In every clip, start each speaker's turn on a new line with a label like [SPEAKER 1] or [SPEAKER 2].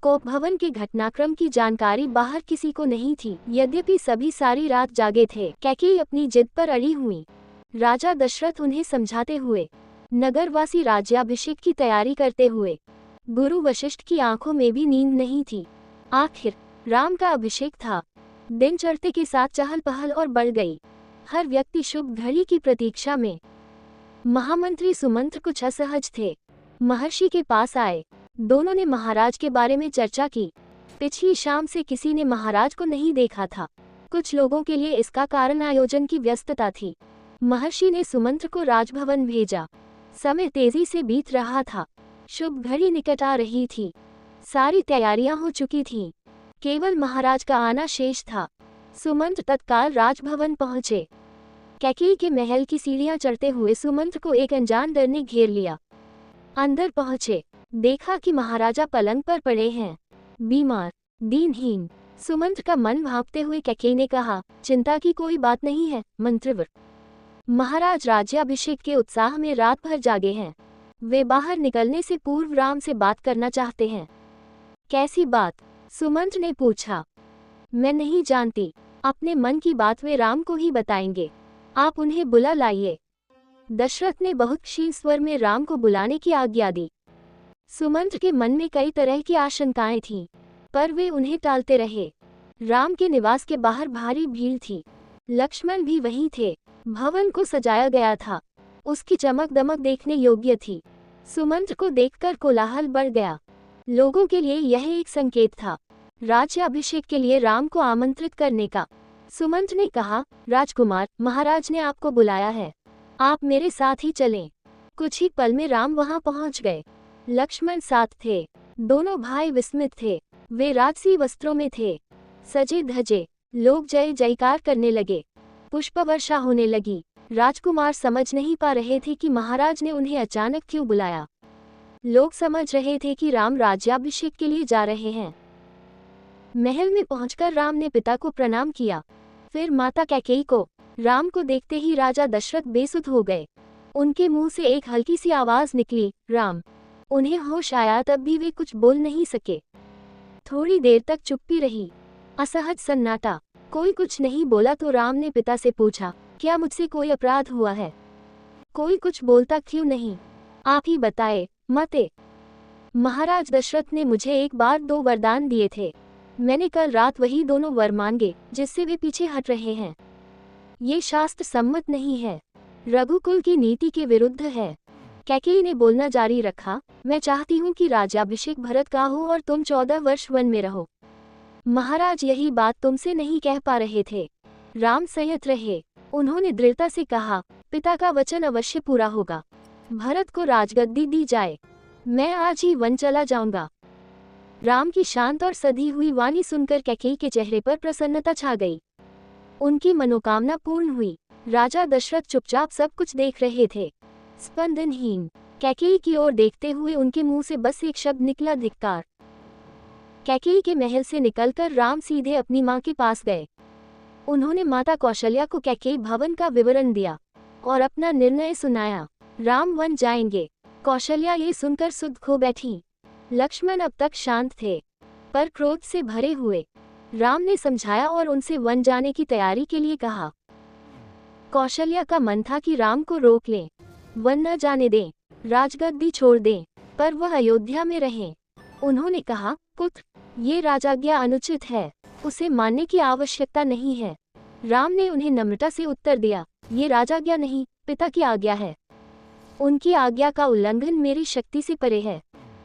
[SPEAKER 1] कोप भवन के घटनाक्रम की जानकारी बाहर किसी को नहीं थी। यद्यपि सभी सारी रात जागे थे। कैकेयी अपनी जिद पर अड़ी हुई। राजा दशरथ उन्हें समझाते हुए, नगरवासी राज्याभिषेक की तैयारी करते हुए। गुरु वशिष्ठ की आंखों में भी नींद नहीं थी। आखिर राम का अभिषेक था। दिन चढ़ते के साथ चहल पहल और बढ़ गई। हर व्यक्ति शुभ घड़ी की प्रतीक्षा में। महामंत्री सुमंत्र कुछ असहज थे। महर्षि के पास आए। दोनों ने महाराज के बारे में चर्चा की। पिछली शाम से किसी ने महाराज को नहीं देखा था। कुछ लोगों के लिए इसका कारण आयोजन की व्यस्तता थी। महर्षि ने सुमंत्र को राजभवन भेजा। समय तेजी से बीत रहा था। शुभ घड़ी निकट आ रही थी। सारी तैयारियां हो चुकी थीं। केवल महाराज का आना शेष था। सुमंत्र तत्काल राजभवन पहुंचे। कैकेयी के महल की सीढ़ियां चढ़ते हुए सुमंत्र को एक अनजान डर ने घेर लिया। अंदर पहुंचे, देखा कि महाराजा पलंग पर पड़े हैं, बीमार, दीनहीन। सुमंत्र का मन भांपते हुए कैकेयी ने कहा, चिंता की कोई बात नहीं है मंत्रिवर। महाराज राज्याभिषेक के उत्साह में रात भर जागे हैं। वे बाहर निकलने से पूर्व राम से बात करना चाहते हैं। कैसी बात? सुमंत्र ने पूछा। मैं नहीं जानती। अपने मन की बात वे राम को ही बताएंगे। आप उन्हें बुला लाइए। दशरथ ने बहुत क्षीण स्वर में राम को बुलाने की आज्ञा दी। सुमंत्र के मन में कई तरह की आशंकाएं थीं, पर वे उन्हें टालते रहे। राम के निवास के बाहर भारी भीड़ थी। लक्ष्मण भी वहीं थे। भवन को सजाया गया था। उसकी चमक दमक देखने योग्य थी। सुमंत्र को देखकर कोलाहल बढ़ गया। लोगों के लिए यह एक संकेत था, राज्याभिषेक के लिए राम को आमंत्रित करने का। सुमंत्र ने कहा, राजकुमार, महाराज ने आपको बुलाया है। आप मेरे साथ ही चलें। कुछ ही पल में राम वहां पहुंच गए। लक्ष्मण साथ थे। दोनों भाई विस्मित थे। वे राजसी वस्त्रों में थे, सजे धजे। लोग जय जयकार करने लगे। पुष्प वर्षा होने लगी। राजकुमार समझ नहीं पा रहे थे कि महाराज ने उन्हें अचानक क्यों बुलाया। लोग समझ रहे थे कि राम राज्याभिषेक के लिए जा रहे हैं। महल में पहुंचकर राम ने पिता को प्रणाम किया, फिर माता कैकेयी को। राम को देखते ही राजा दशरथ बेसुध हो गए। उनके मुंह से एक हल्की सी आवाज निकली, राम। उन्हें होश आया, तब भी वे कुछ बोल नहीं सके। थोड़ी देर तक चुप्पी रही, असहज सन्नाटा। कोई कुछ नहीं बोला तो राम ने पिता से पूछा, क्या मुझसे कोई अपराध हुआ है? कोई कुछ बोलता क्यों नहीं? आप ही बताए, मते। महाराज दशरथ ने मुझे एक बार 2 वरदान दिए थे। मैंने कल रात वही दोनों वर मांगे जिससे वे पीछे हट रहे हैं। ये शास्त्र सम्मत नहीं है, रघुकुल की नीति के विरुद्ध है। कैकेयी ने बोलना जारी रखा, मैं चाहती हूँ कि राज्याभिषेक भरत का हो और तुम 14 वर्ष वन में रहो। महाराज यही बात तुमसे नहीं कह पा रहे थे। राम संयत रहे। उन्होंने दृढ़ता से कहा, पिता का वचन अवश्य पूरा होगा। भरत को राजगद्दी दी जाए। मैं आज ही वन चला जाऊंगा। राम की शांत और सधी हुई वाणी सुनकर कैकेयी के चेहरे पर प्रसन्नता छा गई। उनकी मनोकामना पूर्ण हुई। राजा दशरथ चुपचाप सब कुछ देख रहे थे, स्पंदनहीन। कैकेयी की ओर देखते हुए उनके मुंह से बस एक शब्द निकला, धिक्कार। कैकेयी के महल से निकलकर राम सीधे अपनी मां के पास गए। उन्होंने माता कौशल्या को कैकेयी भवन का विवरण दिया और अपना निर्णय सुनाया। राम वन जाएंगे। कौशल्या ये सुनकर सुध खो बैठी। लक्ष्मण अब तक शांत थे, पर क्रोध से भरे हुए। राम ने समझाया और उनसे वन जाने की तैयारी के लिए कहा। कौशल्या का मन था कि राम को रोक लें, वन न जाने दें, राजगद्दी छोड़ दें, पर वह अयोध्या में रहें। उन्होंने कहा, पुत्र, ये राजाज्ञा अनुचित है, उसे मानने की आवश्यकता नहीं है। राम ने उन्हें नम्रता से उत्तर दिया, ये राजाज्ञा नहीं, पिता की आज्ञा है। उनकी आज्ञा का उल्लंघन मेरी शक्ति से परे है।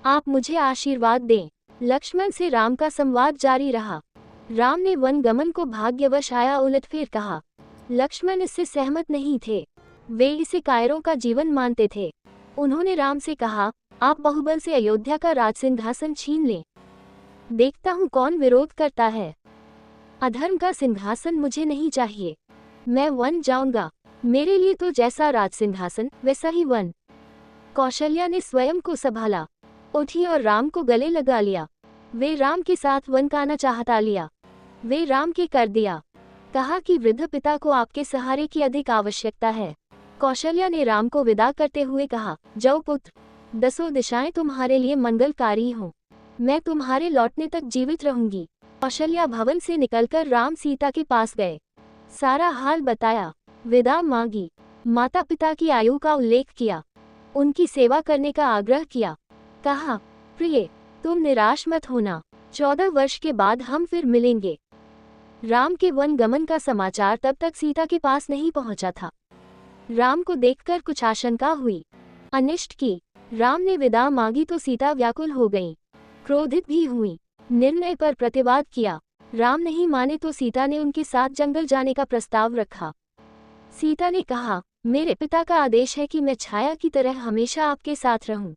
[SPEAKER 1] आप मुझे आशीर्वाद दें। लक्ष्मण से राम का संवाद जारी रहा। राम ने वन गमन को भाग्यवश आया उलटफेर कहा। लक्ष्मण इससे सहमत नहीं थे। वे इसे कायरों का जीवन मानते थे। उन्होंने राम से कहा, आप बहुबल से अयोध्या का राजसिंहासन छीन लें। देखता हूँ कौन विरोध करता है। अधर्म का सिंहासन मुझे नहीं चाहिए। मैं वन जाऊंगा। मेरे लिए तो जैसा राजसिंहासन वैसा ही वन। कौशल्या ने स्वयं को संभाला, उठी और राम को गले लगा लिया। वे राम के साथ वन का आना चाहता लिया। वे राम के कर दिया। कहा कि वृद्ध पिता को आपके सहारे की अधिक आवश्यकता है। कौशल्या ने राम को विदा करते हुए कहा, जाओ पुत्र, 10 दिशाएं तुम्हारे लिए मंगलकारी हों। मैं तुम्हारे लौटने तक जीवित रहूंगी। कौशल्या भवन से निकलकर राम सीता के पास गए। सारा हाल बताया, विदा मांगी, माता पिता की आयु का उल्लेख किया, उनकी सेवा करने का आग्रह किया। कहा, प्रिय, तुम निराश मत होना, 14 वर्ष के बाद हम फिर मिलेंगे। राम के वन गमन का समाचार तब तक सीता के पास नहीं पहुंचा था। राम को देखकर कुछ आशंका हुई, अनिष्ट की। राम ने विदा मांगी तो सीता व्याकुल हो गईं, क्रोधित भी हुई, निर्णय पर प्रतिवाद किया। राम नहीं माने तो सीता ने उनके साथ जंगल जाने का प्रस्ताव रखा। सीता ने कहा, मेरे पिता का आदेश है कि मैं छाया की तरह हमेशा आपके साथ रहूं।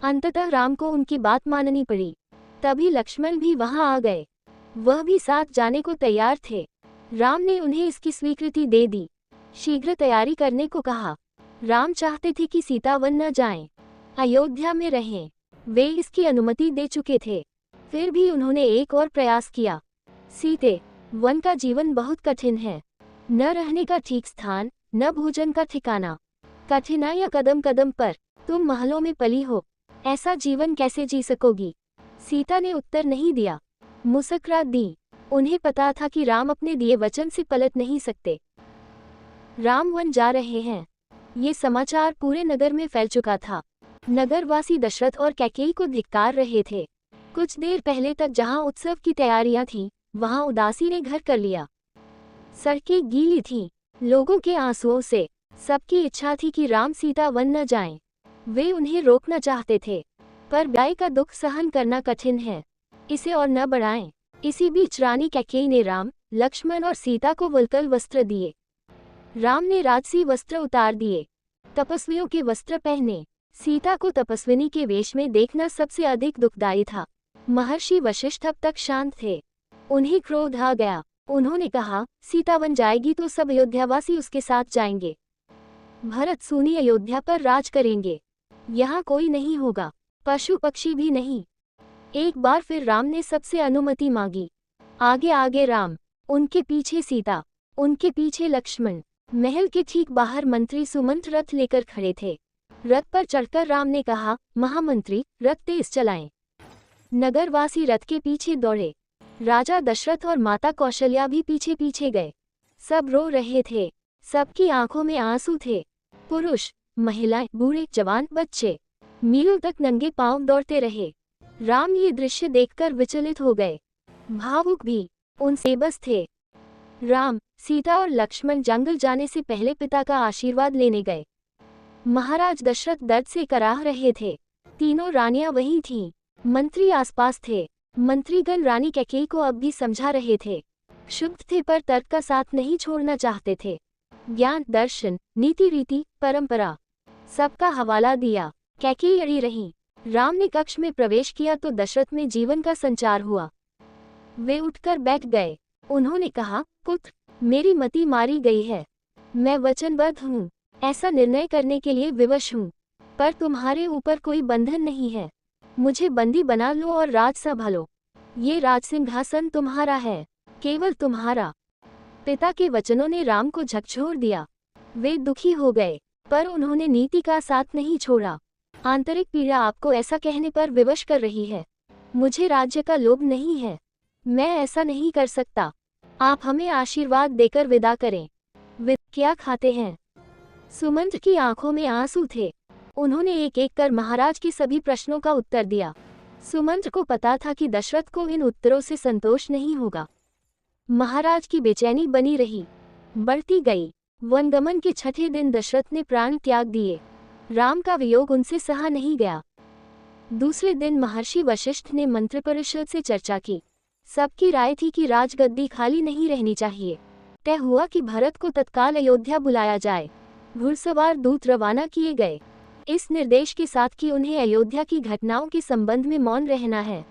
[SPEAKER 1] अंततः राम को उनकी बात माननी पड़ी। तभी लक्ष्मण भी वहां आ गए, वह भी साथ जाने को तैयार थे। राम ने उन्हें इसकी स्वीकृति दे दी, शीघ्र तैयारी करने को कहा। राम चाहते थे कि सीता वन न जाएं, अयोध्या में रहें। वे इसकी अनुमति दे चुके थे, फिर भी उन्होंने एक और प्रयास किया। सीते, वन का जीवन बहुत कठिन है, न रहने का ठीक स्थान, न भोजन का ठिकाना, कठिनाइयां कदम कदम पर। तुम महलों में पली हो, ऐसा जीवन कैसे जी सकोगी? सीता ने उत्तर नहीं दिया, मुस्कुरा दी। उन्हें पता था कि राम अपने दिए वचन से पलट नहीं सकते। राम वन जा रहे हैं, ये समाचार पूरे नगर में फैल चुका था। नगरवासी दशरथ और कैकेयी को धिक्कार रहे थे। कुछ देर पहले तक जहां उत्सव की तैयारियां थीं, वहां उदासी ने घर कर लिया। सड़कें गीली थीं, लोगों के आंसुओं से। सबकी इच्छा थी कि राम सीता वन न जाएं। वे उन्हें रोकना चाहते थे, पर गाय का दुख सहन करना कठिन है, इसे और न बढ़ाएं। इसी बीच रानी कैकेयी ने राम, लक्ष्मण और सीता को वल्कल वस्त्र दिए। राम ने राजसी वस्त्र उतार दिए, तपस्वियों के वस्त्र पहने। सीता को तपस्विनी के वेश में देखना सबसे अधिक दुखदायी था। महर्षि वशिष्ठ अब तक शांत थे। उन्हें क्रोध आ गया। उन्होंने कहा, सीता वन जाएगी तो सब अयोध्यावासी उसके साथ जाएंगे। भरत सूनी अयोध्या पर राज करेंगे, यहाँ कोई नहीं होगा, पशु पक्षी भी नहीं। एक बार फिर राम ने सबसे अनुमति मांगी। आगे आगे राम, उनके पीछे सीता, उनके पीछे लक्ष्मण। महल के ठीक बाहर मंत्री सुमंत रथ लेकर खड़े थे। रथ पर चढ़कर राम ने कहा, महामंत्री, रथ तेज चलाएं। नगरवासी रथ के पीछे दौड़े। राजा दशरथ और माता कौशल्या भी पीछे पीछे गए। सब रो रहे थे, सबकी आंखों में आंसू थे। पुरुष, महिलाएं, बूढ़े, जवान, बच्चे मीलों तक नंगे पांव दौड़ते रहे। राम ये दृश्य देखकर विचलित हो गए, भावुक भी। उनसे बस थे। राम, सीता और लक्ष्मण जंगल जाने से पहले पिता का आशीर्वाद लेने गए। महाराज दशरथ दर्द से कराह रहे थे। तीनों रानियां वहीं थीं, मंत्री आसपास थे। मंत्रीगण रानी कैकेयी को अब भी समझा रहे थे। क्षुब्ध थे पर तर्क का साथ नहीं छोड़ना चाहते थे। ज्ञान, दर्शन, नीति, रीति, परंपरा, सबका हवाला दिया। कैकेयी अड़ी रही। राम ने कक्ष में प्रवेश किया तो दशरथ में जीवन का संचार हुआ। वे उठकर बैठ गए। उन्होंने कहा, पुत्र, मेरी मति मारी गई है। मैं वचनबद्ध हूँ, ऐसा निर्णय करने के लिए विवश हूँ, पर तुम्हारे ऊपर कोई बंधन नहीं है। मुझे बंदी बना लो और राज संभालो। ये राजसिंहासन तुम्हारा है, केवल तुम्हारा। पिता के वचनों ने राम को झकझोर दिया। वे दुखी हो गए, पर उन्होंने नीति का साथ नहीं छोड़ा। आंतरिक पीड़ा आपको ऐसा कहने पर विवश कर रही है। मुझे राज्य का लोभ नहीं है, मैं ऐसा नहीं कर सकता। आप हमें आशीर्वाद देकर विदा करें। वे क्या खाते हैं? सुमंत की आंखों में आंसू थे। उन्होंने एक एक कर महाराज के सभी प्रश्नों का उत्तर दिया। सुमंत को पता था कि दशरथ को इन उत्तरों से संतोष नहीं होगा। महाराज की बेचैनी बनी रही, बढ़ती गई। वनगमन के छठे दिन दशरथ ने प्राण त्याग दिए। राम का वियोग उनसे सहा नहीं गया। दूसरे दिन महर्षि वशिष्ठ ने मंत्रिपरिषद से चर्चा की। सबकी राय थी कि राजगद्दी खाली नहीं रहनी चाहिए। तय हुआ कि भरत को तत्काल अयोध्या बुलाया जाए। घुड़सवार दूत रवाना किए गए, इस निर्देश के साथ कि उन्हें अयोध्या की घटनाओं के संबंध में मौन रहना है।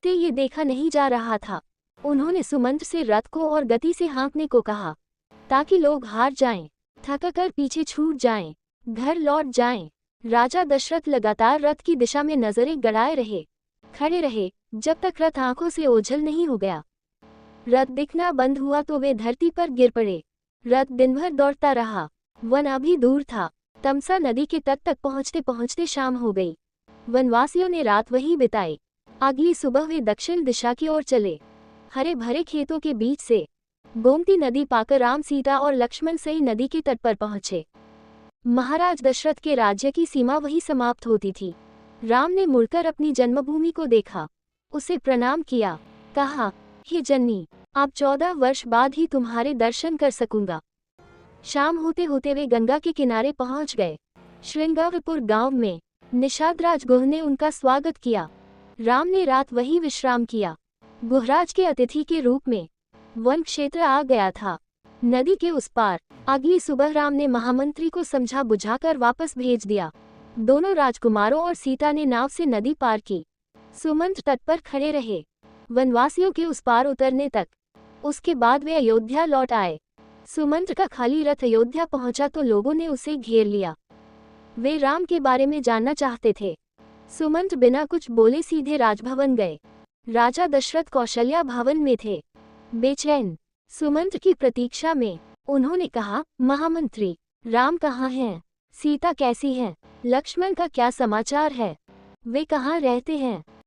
[SPEAKER 1] ते ये देखा नहीं जा रहा था। उन्होंने सुमंत से रथ को और गति से हाँकने को कहा, ताकि लोग हार जाएं, थककर पीछे छूट जाएं, घर लौट जाएं। राजा दशरथ लगातार रथ की दिशा में नजरें गड़ाए रहे, खड़े रहे, जब तक रथ आंखों से ओझल नहीं हो गया। रथ दिखना बंद हुआ तो वे धरती पर गिर पड़े। रथ दिन भर दौड़ता रहा। वन अभी दूर था। तमसा नदी के तट तक पहुँचते पहुँचते शाम हो गई। वनवासियों ने रात वहीं बिताई। अगली सुबह वे दक्षिण दिशा की ओर चले। हरे भरे खेतों के बीच से गोमती नदी पाकर राम, सीता और लक्ष्मण सही नदी के तट पर पहुंचे। महाराज दशरथ के राज्य की सीमा वही समाप्त होती थी। राम ने मुड़कर अपनी जन्मभूमि को देखा, उसे प्रणाम किया, कहा, हे जननी, अब 14 वर्ष बाद ही तुम्हारे दर्शन कर सकूंगा। शाम होते होते वे गंगा के किनारे पहुंच गए। श्रृंगारपुर गांव में निषादराज गुह ने उनका स्वागत किया। राम ने रात वहीं विश्राम किया। गुहराज के अतिथि के रूप में वन क्षेत्र आ गया था। नदी के उस पार अगली सुबह राम ने महामंत्री को समझा बुझाकर वापस भेज दिया। दोनों राजकुमारों और सीता ने नाव से नदी पार की। सुमंत्र तट पर खड़े रहे वनवासियों के उस पार उतरने तक। उसके बाद वे अयोध्या लौट आए। सुमंत्र का खाली रथ अयोध्या पहुंचा तो लोगों ने उसे घेर लिया। वे राम के बारे में जानना चाहते थे। सुमंत्र बिना कुछ बोले सीधे राजभवन गए। राजा दशरथ कौशल्या भवन में थे, बेचैन सुमंत्र की प्रतीक्षा में। उन्होंने कहा, महामंत्री, राम कहाँ हैं? सीता कैसी है? लक्ष्मण का क्या समाचार है? वे कहाँ रहते हैं?